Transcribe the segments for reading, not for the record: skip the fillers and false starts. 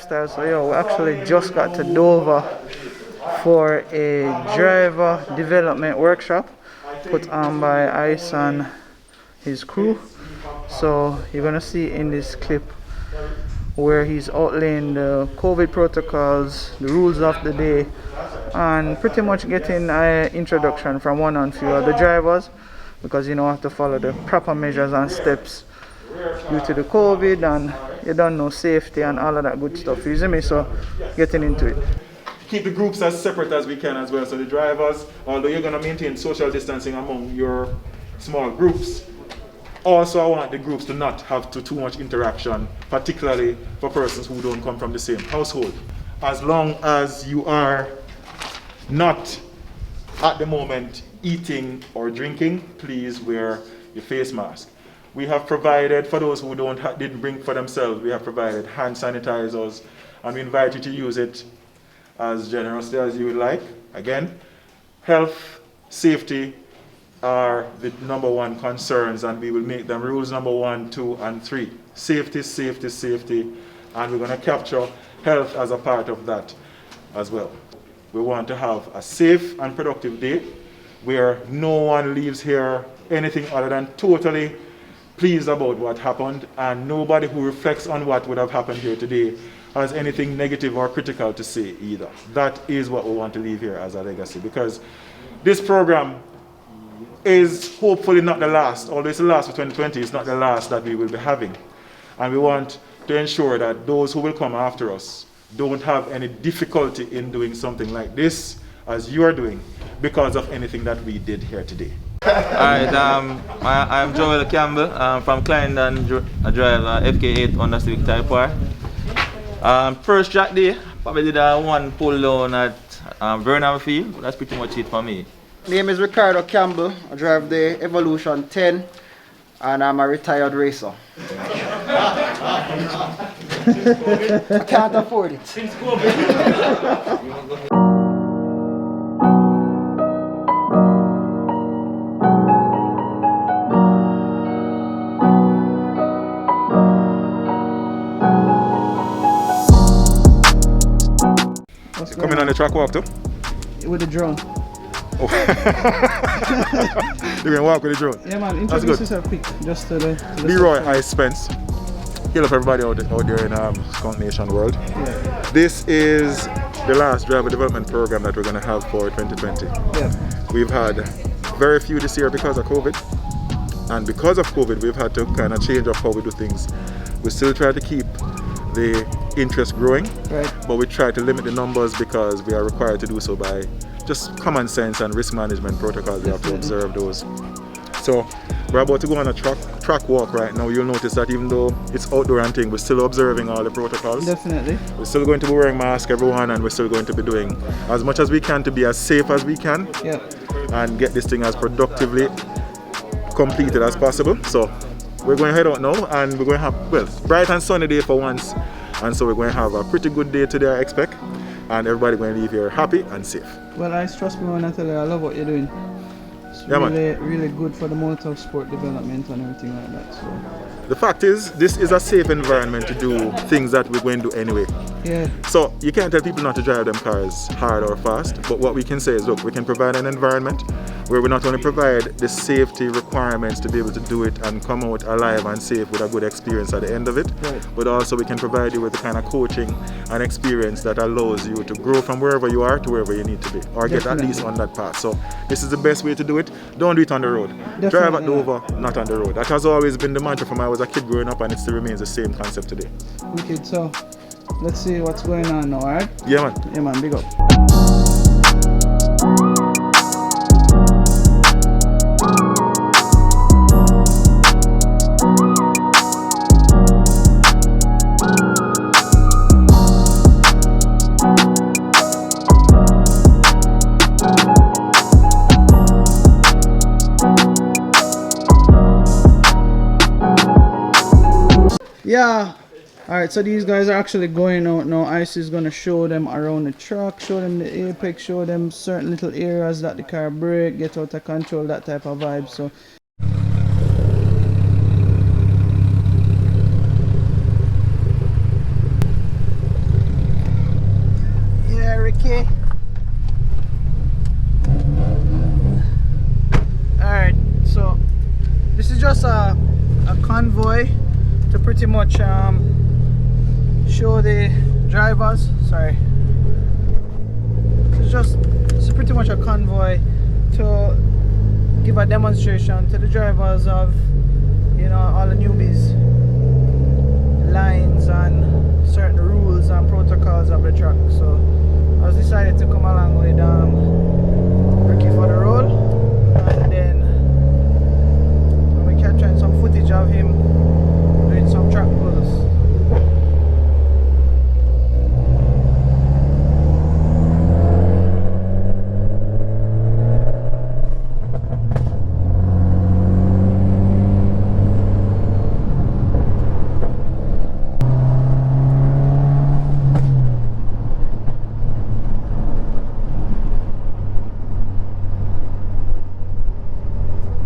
Lifestyle. So yo, we actually just got to Dover for a driver development workshop put on by Ice and his crew. So you're gonna see in this clip where he's outlining the COVID protocols, the rules of the day, and pretty much getting an introduction from one and few of the drivers, because you know have to follow the proper measures and steps due to the COVID, and you don't know safety and all of that good stuff. You see me? So getting into it. Keep the groups as separate as we can as well. So the drivers, although you're going to maintain social distancing among your small groups, also I want the groups to not have too much interaction, particularly for persons who don't come from the same household. As long as you are not at the moment eating or drinking, please wear your face mask. We have provided, for those who didn't bring for themselves, we have provided hand sanitizers, and we invite you to use it as generously as you would like. Again, health, safety are the #1 concerns, and we will make them rules #1, 2, and 3. Safety, safety, safety, and we're going to capture health as a part of that as well. We want to have a safe and productive day where no one leaves here anything other than totally pleased about what happened, and nobody who reflects on what would have happened here today has anything negative or critical to say either. That is what we want to leave here as a legacy, because this program is hopefully not the last, although it's the last for 2020, it's not the last that we will be having. And we want to ensure that those who will come after us don't have any difficulty in doing something like this as you are doing because of anything that we did here today. Alright, I'm Joel Campbell. I'm from Clarendon. I drive FK8 Honda Civic Type R. First track day, probably did one pull down at Burnham Field. That's pretty much it for me. Name is Ricardo Campbell. I drive the Evolution 10 and I'm a retired racer. I can't afford it. Coming on the track walk too? With the drone. Oh. You're gonna walk with the drone? Yeah man, introduce yourself quick, just to the Leroy I. Spence. Hail up everybody out there in Skvnk Nation world. Yeah. This is the last driver development program that we're gonna have for 2020. Yeah. We've had very few this year because of COVID. And because of COVID, we've had to kind of change up how we do things. We still try to keep the interest growing, right, but we try to limit the numbers because we are required to do so by just common sense and risk management protocols. We have to observe those. So we're about to go on a track walk right now. You'll notice that even though it's outdoor and thing, we're still observing all the protocols. Definitely. We're still going to be wearing masks, everyone, and we're still going to be doing as much as we can to be as safe as we can, yeah, and get this thing as productively completed as possible. So we're going to head out now, and we're going to have, well, bright and sunny day for once, and so we're going to have a pretty good day today, I expect, and everybody going to leave here happy and safe. Well, trust me when I tell you, I love what you're doing. It's really good for the motorsport development and everything like that. So the fact is, this is a safe environment to do things that we're going to do anyway. yeah. So you can't tell people not to drive them cars hard or fast, but what we can say is, look, we can provide an environment where we not only provide the safety requirements to be able to do it and come out alive and safe with a good experience at the end of it, Right. but also we can provide you with the kind of coaching and experience that allows you to grow from wherever you are to wherever you need to be, or get at least on that path. So this is the best way to do it. Don't do it on the road. Drive at Dover, not on the road. That has always been the mantra from when I was a kid growing up, and it still remains the same concept today. Wicked. So let's see what's going on now, alright? Yeah man. Yeah man, big up. Yeah, alright, so these guys are actually going out now. Ice is going to show them around the track, show them the apex, show them certain little areas that the car brake, get out of control, that type of vibe. So just a convoy to pretty much show the drivers. Sorry. It's pretty much a convoy to give a demonstration to the drivers of, you know, all the newbies, lines and certain rules and protocols of the track. So I was decided to come along with Ricky for the role, and then we're capturing some footage of him doing some track pulls.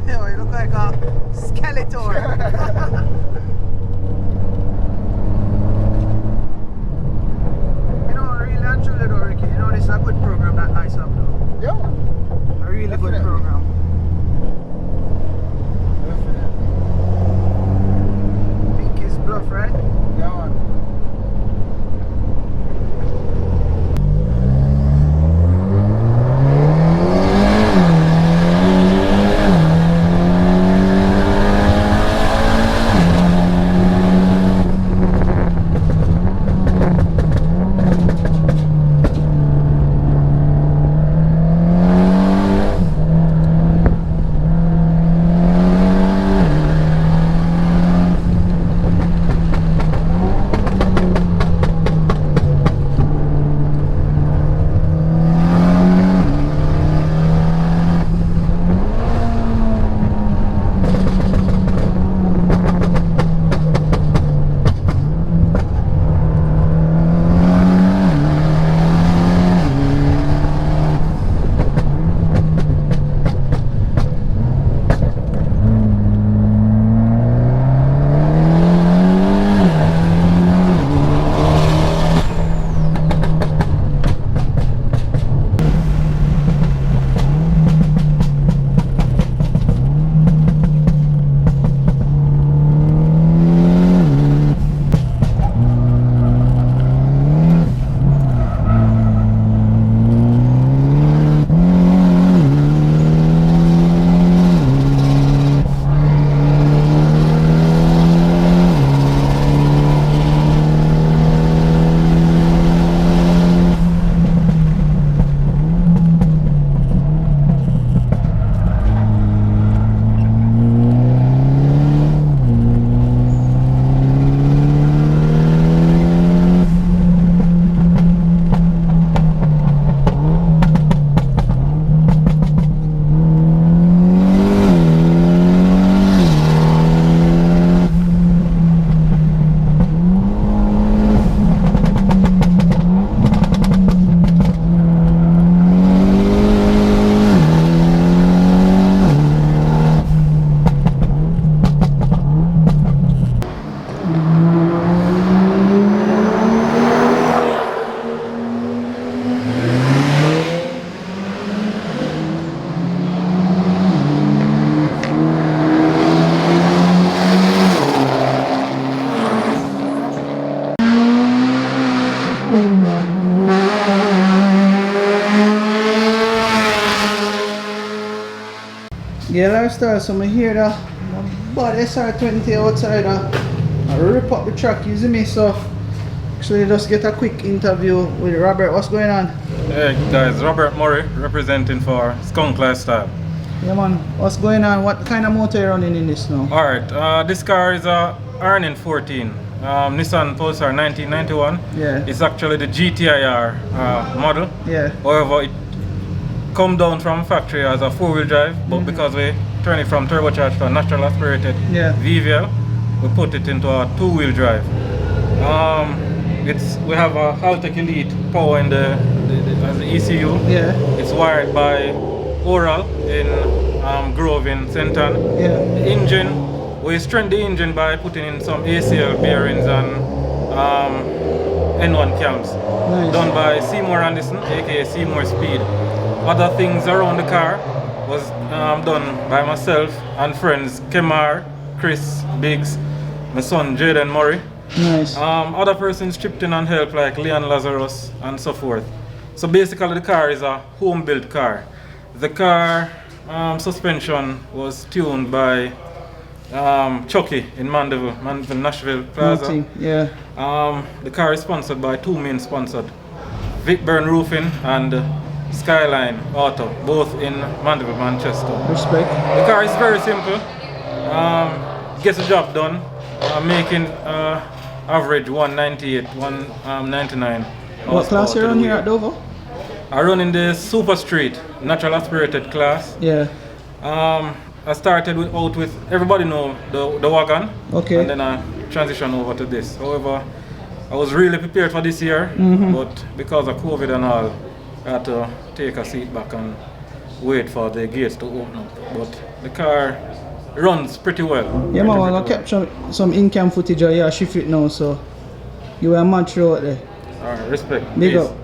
Yo, you look like a skeleton. You know, really and truly though, Ricky, you know this is a good program that Ice have though. Yeah. A really Definitely. good program. Pink is bluff, right? Yeah, man. Yeah, lifestyle, so I hear that but SR20 outside I rip up the truck, you see me, so actually just get a quick interview with Robert. What's going on? Hey guys, Robert Murray representing for Skvnk Lifestyle. Yeah man, what's going on? What kind of motor you running in this now? Alright, this car is a Arnin 14 Nissan Pulsar 1991. Yeah. It's actually the GTIR model. Yeah. However, it come down from factory as a 4-wheel drive, but because we turn it from turbocharged to a natural aspirated VVL, we put it into a 2-wheel drive. We have a Haltech Elite power in as the ECU. Yeah. It's wired by Oral in Grove in Senton. Yeah. The engine, we strengthen the engine by putting in some ACL bearings and N1 cams. Nice. Done by Seymour Anderson, aka Seymour Speed. Other things around the car, was done by myself and friends Kemar, Chris, Biggs, my son Jaden Murray. Nice. Other persons chipped in and helped like Leon Lazarus and so forth. So basically the car is a home-built car. The car suspension was tuned by Chucky in Mandeville, Nashville Plaza. Yeah. The car is sponsored by two main sponsors, Vickburn Roofing and Skyline Auto, both in Mandeville, Manchester. Respect. The car is very simple, gets the job done, making average 198, 199. What class you run here at Dover? I run in the Super Street, natural aspirated class. Yeah. I started out with, everybody know the wagon. Okay. And then I transitioned over to this. However, I was really prepared for this year, but because of COVID and all, I had to take a seat back and wait for the gates to open up. But the car runs pretty well. Yeah, man, I capture some in-cam footage of your shift it now, so you were a match out there. Alright, respect. Big Peace. up.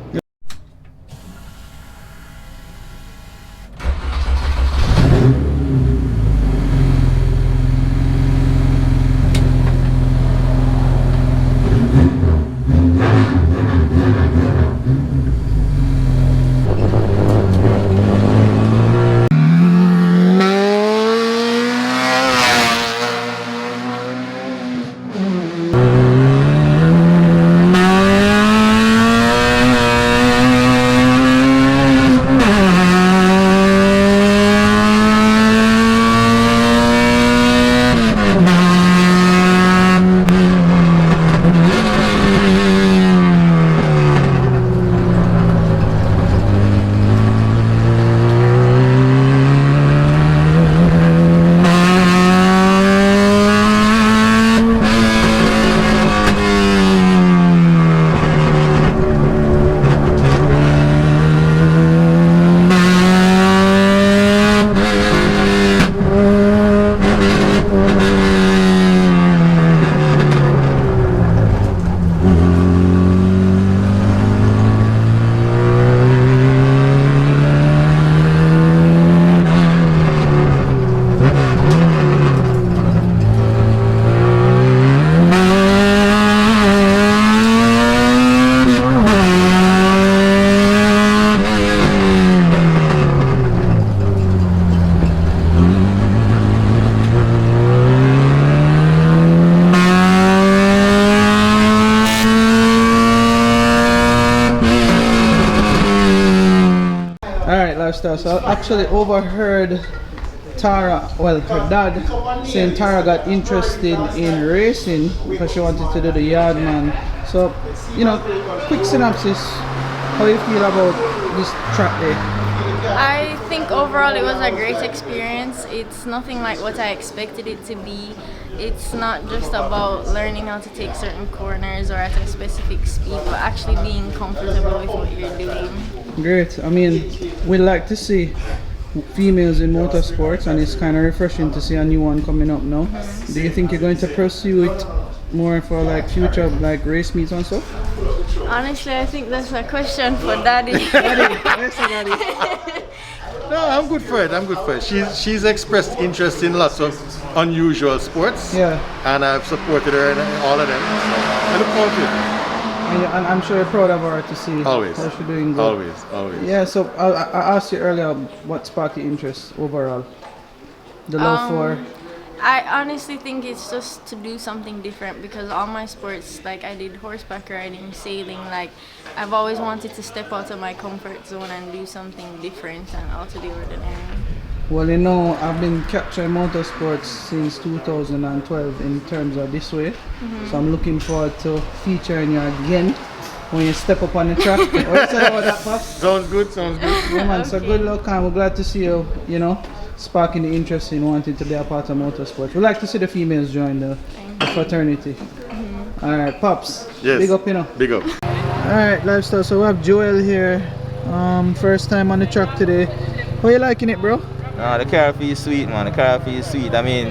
Lifestyle. So I actually overheard Tara, well, her dad saying Tara got interested in racing because she wanted to do the Yardman. So, you know, quick synopsis, how you feel about this track day? I think overall it was a great experience. It's nothing like what I expected it to be. It's not just about learning how to take certain corners or at a specific speed, but actually being comfortable with what you're doing. Great. I mean, we like to see females in motorsports, and it's kind of refreshing to see a new one coming up now. Do you think you're going to pursue it more for like future like race meets and stuff? Honestly, I think that's a question for Daddy. No, I'm good for it. I'm good for it. She's expressed interest in lots of unusual sports. Yeah. And I've supported her in all of them. So I look forward to it. And I'm sure you're proud of her to see Always. how she's doing good. Always. Yeah, so I asked you earlier what sparked your interest overall? The love for... I honestly think it's just to do something different because all my sports, like I did horseback riding, sailing, like I've always wanted to step out of my comfort zone and do something different and out of the ordinary. Well, you know, I've been capturing motorsports since 2012 in terms of this way. So I'm looking forward to featuring you again when you step up on the track. What you say about that, Pops? Sounds good. Yeah, man, so good luck, and we're glad to see you, you know, sparking the interest in wanting to be a part of motorsports. We like to see the females join the fraternity. Alright, Pops. Yes. Big up, you know. Big up. Alright, Lifestyle. So we have Joel here. First time on the track today. How you liking it, bro? The car feels sweet, man. The car feels sweet. I mean,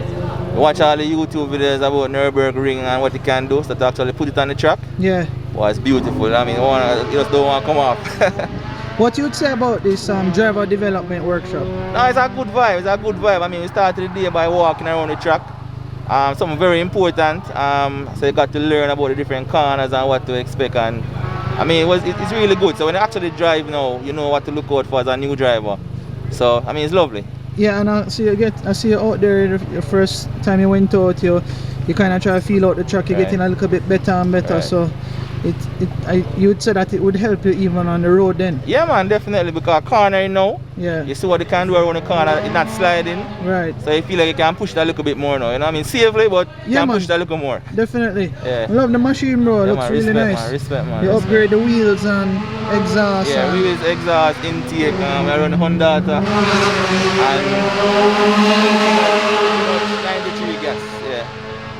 you watch all the YouTube videos about Nürburgring and what it can do, so to actually put it on the track. Yeah. Well, it's beautiful. I mean, you just don't want to come off. What you'd say about this driver development workshop? No, it's a good vibe. It's a good vibe. I mean, we started the day by walking around the track. Something very important. So you got to learn about the different corners and what to expect. And I mean, it's really good. So when you actually drive now, you know what to look out for as a new driver. So I mean, it's lovely. Yeah, and I see you out there the first time you went out. You kind of try to feel out the track. You're getting a little bit better and better. Right. So you'd say that it would help you even on the road then. Yeah, man, definitely, because cornering now, Yeah. you see what you can do around the corner, it's not sliding. Right. So you feel like you can push that a little bit more now, you know what I mean? Safely, but you Yeah, can man. push that a little more. Definitely. Yeah. I love the machine, bro. It Yeah, looks man, really respect, nice. man, respect, man. You respect. upgrade the wheels and exhaust. Yeah, and wheels, exhaust, intake, we run Honda and 93 gas, yeah.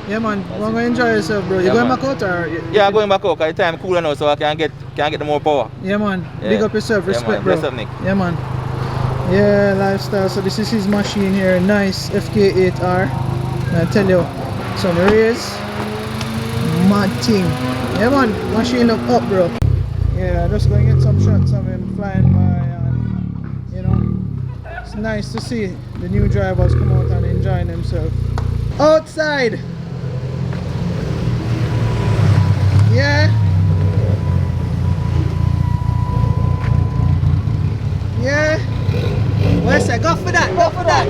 yeah, man. We're going to enjoy yourself, bro. You Yeah, going man. back out or? Yeah, I'm going back out because the time cooler now, so I can get the more power. Yeah, man. Yeah. Big up yourself. Yeah, Respect, man. bro. Bless up, Nick. Yeah, man. Yeah, lifestyle. So this is his machine here. Nice FK8R. I tell you, some race, mad thing. Yeah, man. Machine look up, bro. Yeah, just going to get some shots of him flying by, and you know, it's nice to see the new drivers come out and enjoying themselves outside. Yeah. Yeah. Where's that? Go for that. Go for that.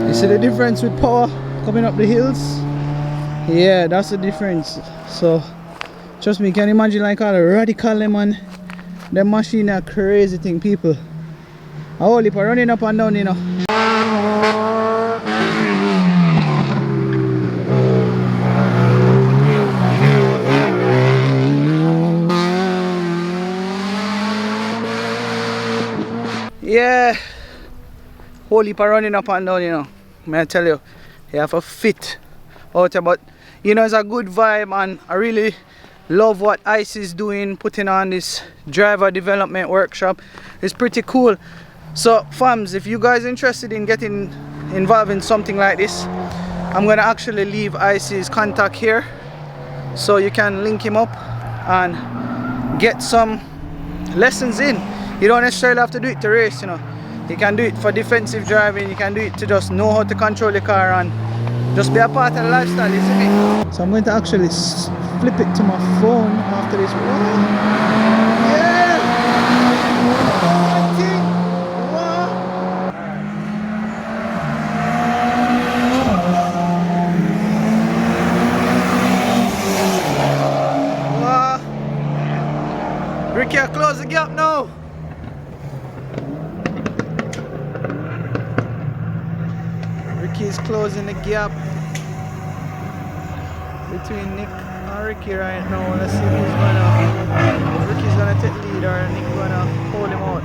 You see the difference with power coming up the hills? Yeah, that's the difference. So trust me, can you imagine like all the radical them, man? Them machine are crazy thing, people. I hold it running up and down, you know. Yeah, whole heap of running up and down, you know. May I tell you, you have a fit out there, but you know, it's a good vibe, and I really love what ICE is doing, putting on this driver development workshop. It's pretty cool. So fams, if you guys are interested in getting involved in something like this, I'm gonna actually leave ICE's contact here so you can link him up and get some lessons in. You don't necessarily have to do it to race, you know. You can do it for defensive driving, you can do it to just know how to control the car and just be a part of the lifestyle, you see me? So I'm going to actually flip it to my phone after this. Yeah! Wow! Ricky, close the gap now! Ricky's closing the gap between Nick and Ricky right now. Let's see who's gonna. Ricky's gonna take lead or Nick gonna hold him out.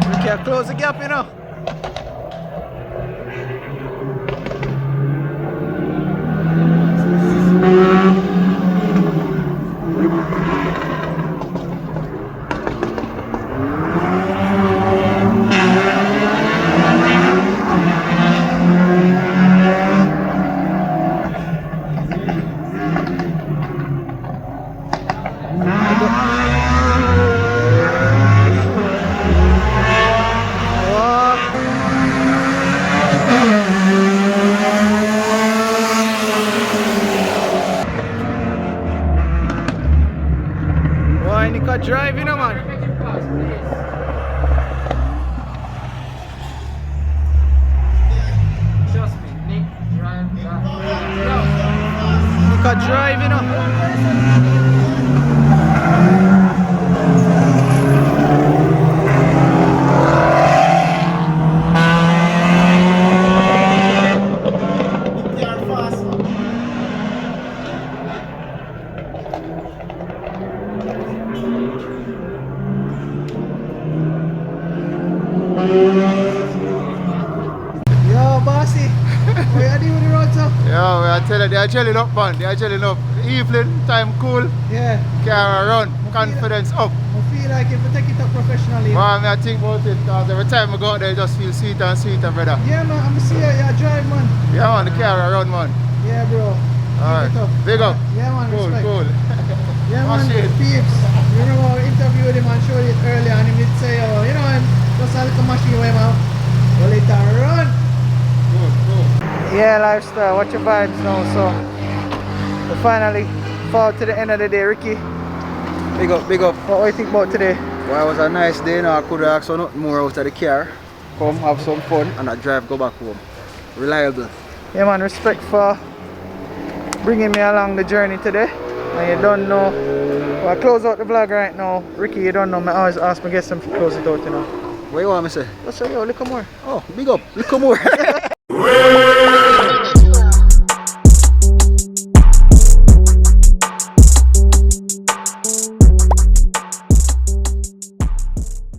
Ricky, close the gap, you know. Why Nick driving, man? Trust me, Nick, drive. Nick driving, are gelling up, man. They are gelling up. Evening, time cool. Yeah. Car run, confidence up. I feel like if we take it up professionally. Man, I think about it because every time I go out there, I just feel sweeter and sweeter, brother. Yeah, man. I'm see you. Yeah, drive, man. Yeah, man, the car run, man. Yeah, bro. Alright, Keep it up. big up. Yeah, man. Cool, Respect. cool. Yeah, man. Mash it. Peeps. You remember we interviewed him and showed it earlier, and he did say, oh, you know, him just a little machine with him out. Well, it a run. Cool, cool. Yeah, lifestyle. Watch your vibes now. So we finally fall to the end of the day, Ricky. Big up, big up. What do you think about today? Well, it was a nice day. Now I could have asked for nothing more out of the car. Come have some fun and I drive go back home. Reliable. Yeah, man. Respect for bringing me along the journey today. And you don't know. Well, I close out the vlog right now. Ricky, you don't know. I always ask my guests to close it out, you know. What you want me to say? Let's say, yo, look more. Oh, big up. Look more.